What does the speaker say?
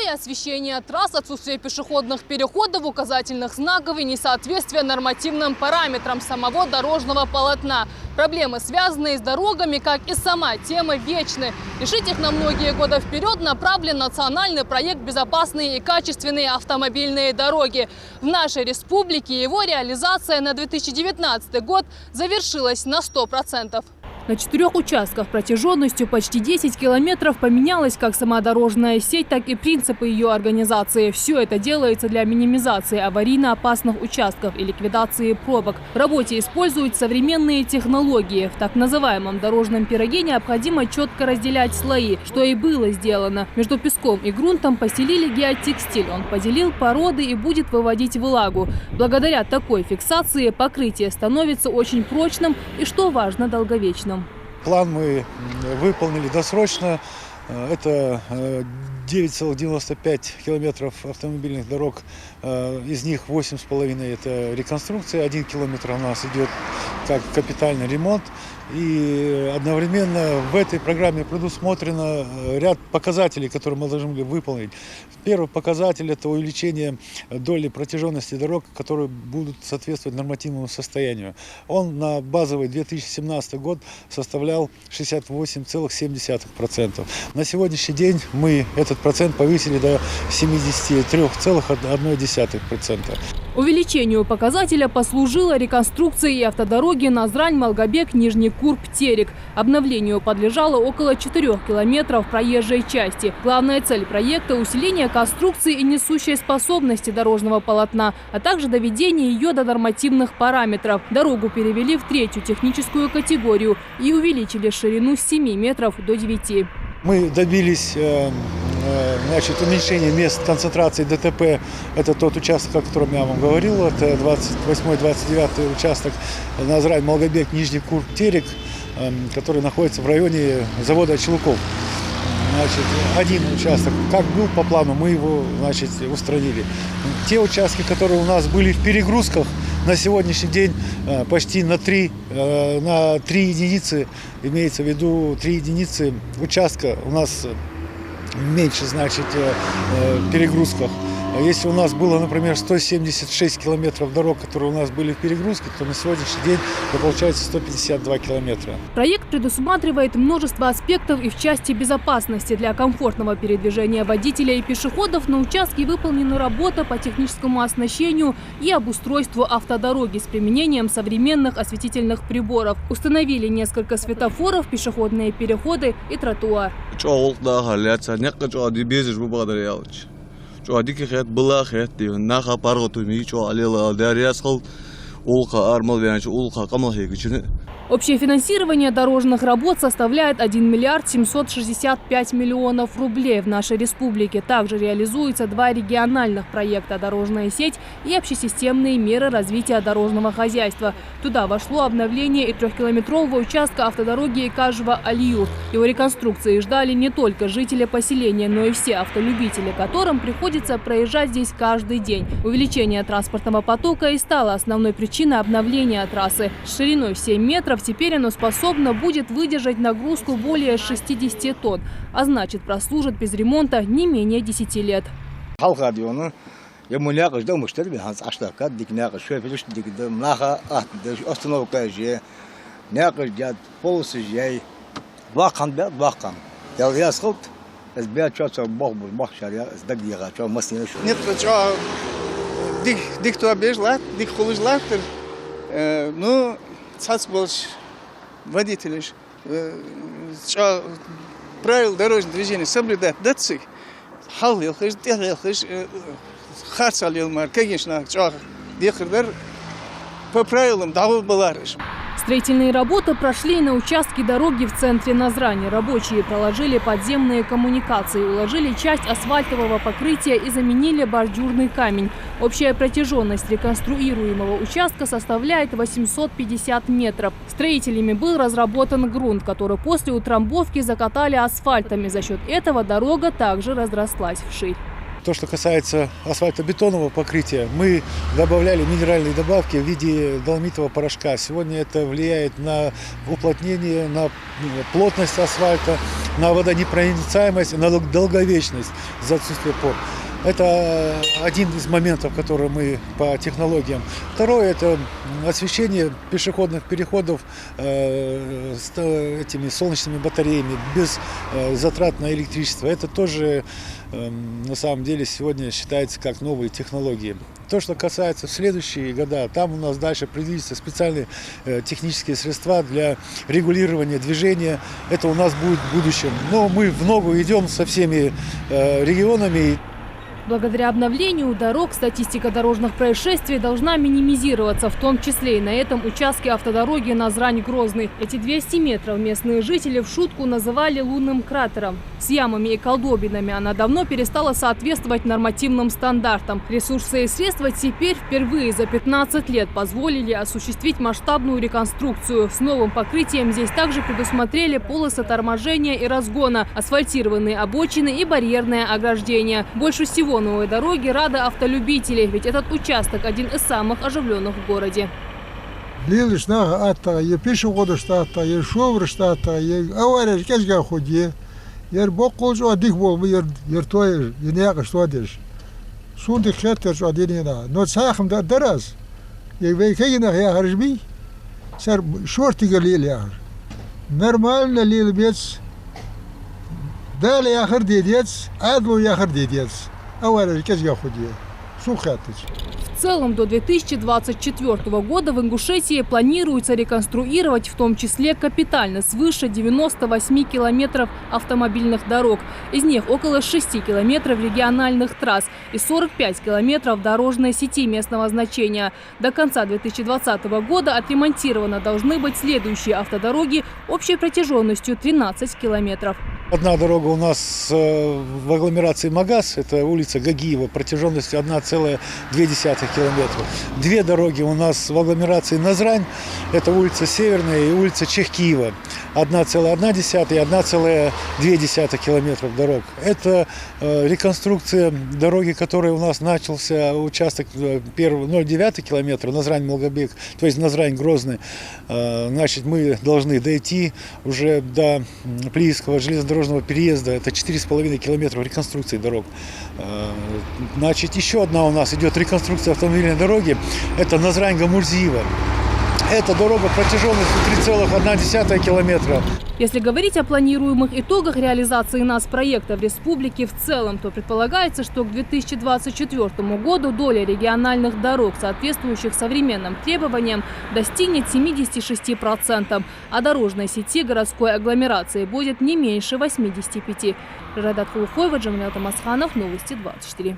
Аварии, освещение трасс, отсутствие пешеходных переходов, указательных знаков и несоответствие нормативным параметрам самого дорожного полотна. Проблемы, связанные с дорогами, как и сама тема, вечны. Решить их на многие годы вперед направлен национальный проект «Безопасные и качественные автомобильные дороги». В нашей республике его реализация на 2019 год завершилась на 100%. На 4 участках протяженностью почти 10 километров поменялась как сама дорожная сеть, так и принципы ее организации. Все это делается для минимизации аварийно-опасных участков и ликвидации пробок. В работе используют современные технологии. В так называемом дорожном пироге необходимо четко разделять слои, что и было сделано. Между песком и грунтом постелили геотекстиль. Он поделил породы и будет выводить влагу. Благодаря такой фиксации покрытие становится очень прочным и, что важно, долговечным. План мы выполнили досрочно. Это 9,95 километров автомобильных дорог. Из них 8,5 это реконструкция. 1 километр у нас идет как капитальный ремонт. И одновременно в этой программе предусмотрено ряд показателей, которые мы должны были выполнить. Первый показатель – это увеличение доли протяженности дорог, которые будут соответствовать нормативному состоянию. Он на базовый 2017 год составлял 68,7%. На сегодняшний день мы этот процент повысили до 73,1%. Увеличению показателя послужила реконструкция и автодороги Назрань-Малгобек, Нижний Курб-Терек. Обновлению подлежало около 4 километров проезжей части. Главная цель проекта – усиление конструкции и несущей способности дорожного полотна, а также доведение ее до нормативных параметров. Дорогу перевели в 3-ю техническую категорию и увеличили ширину с 7 метров до 9. Мы добились уменьшения мест концентрации ДТП. Это тот участок, о котором я вам говорил. Это 28-29 участок Назрань-Малгобек, Нижний Курб-Терек, который находится в районе завода Челуков. Один участок, как был по плану, мы его устранили. Те участки, которые у нас были в перегрузках, на сегодняшний день почти на 3 единицы, имеется в виду 3 единицы участка у нас меньше, в перегрузках. Если у нас было, например, 176 километров дорог, которые у нас были в перегрузке, то на сегодняшний день это получается 152 километра. Проект предусматривает множество аспектов и в части безопасности. Для комфортного передвижения водителя и пешеходов на участке выполнена работа по техническому оснащению и обустройству автодороги с применением современных осветительных приборов. Установили несколько светофоров, пешеходные переходы и тротуар. Общее финансирование дорожных работ составляет 1 миллиард 765 миллионов рублей в нашей республике. Также реализуются 2 региональных проекта «Дорожная сеть» и общесистемные меры развития дорожного хозяйства. Туда вошло обновление и 3-километрового участка автодороги Икажево-Алиюр. Его реконструкции ждали не только жители поселения, но и все автолюбители, которым приходится проезжать здесь каждый день. Увеличение транспортного потока и стало основной причиной обновления трассы. С шириной в 7 метров теперь оно способно будет выдержать нагрузку более 60 тонн, а значит прослужит без ремонта не менее 10 лет. Водители правил дорожного движения соблюдать датцы, конечно, по правилам Строительные работы прошли на участке дороги в центре Назрани. Рабочие проложили подземные коммуникации, уложили часть асфальтового покрытия и заменили бордюрный камень. Общая протяженность реконструируемого участка составляет 850 метров. Строителями был разработан грунт, который после утрамбовки закатали асфальтами. За счет этого дорога также разрослась вширь. То, что касается асфальтобетонного покрытия, мы добавляли минеральные добавки в виде доломитового порошка. Сегодня это влияет на уплотнение, на плотность асфальта. на водонепроницаемость и на долговечность за отсутствие пор. Это один из моментов, который мы по технологиям. Второе – это освещение пешеходных переходов с этими солнечными батареями, без затрат на электричество. Это тоже на самом деле сегодня считается как новые технологии. То, что касается в следующие года, там у нас дальше предвидятся специальные технические средства для регулирования движения. Это у нас будет в будущем. Но мы в ногу идем со всеми регионами. Благодаря обновлению дорог статистика дорожных происшествий должна минимизироваться, в том числе и на этом участке автодороги Назрань-Грозный. Эти 200 метров местные жители в шутку называли лунным кратером. С ямами и колдобинами она давно перестала соответствовать нормативным стандартам. Ресурсы и средства теперь впервые за 15 лет позволили осуществить масштабную реконструкцию. С новым покрытием здесь также предусмотрели полосы торможения и разгона, асфальтированные обочины и барьерное ограждение. Больше всего новой дороги рады автолюбители, ведь этот участок один из самых оживленных в городе. В целом до 2024 года в Ингушетии планируется реконструировать в том числе капитально свыше 98 километров автомобильных дорог. Из них около 6 километров региональных трасс и 45 километров дорожной сети местного значения. До конца 2020 года отремонтированы должны быть следующие автодороги общей протяженностью 13 километров. Одна дорога у нас в агломерации Магаз, это улица Гагиева, протяженностью 1,2 километра. Две дороги у нас в агломерации Назрань, это улица Северная и улица Чехкиева, 1,1 и 1,2 километров дорог. Это реконструкция дороги, которая у нас начался участок 0,9 километра, Назрань-Малгобек, то есть Назрань-Грозный. Значит, мы должны дойти уже до Плиевского железнодорожного переезда, это 4,5 километра реконструкции дорог. Значит, еще одна у нас идет реконструкция автомобильной дороги, это Назрань-Гамурзиева. Эта дорога протяженностью 3,1 километра. Если говорить о планируемых итогах реализации НАС-проекта в республике в целом, то предполагается, что к 2024 году доля региональных дорог, соответствующих современным требованиям, достигнет 76%, а дорожной сети городской агломерации будет не меньше 85%. Радат Хулухоева, Джамиль Тамасханов, Новости 24.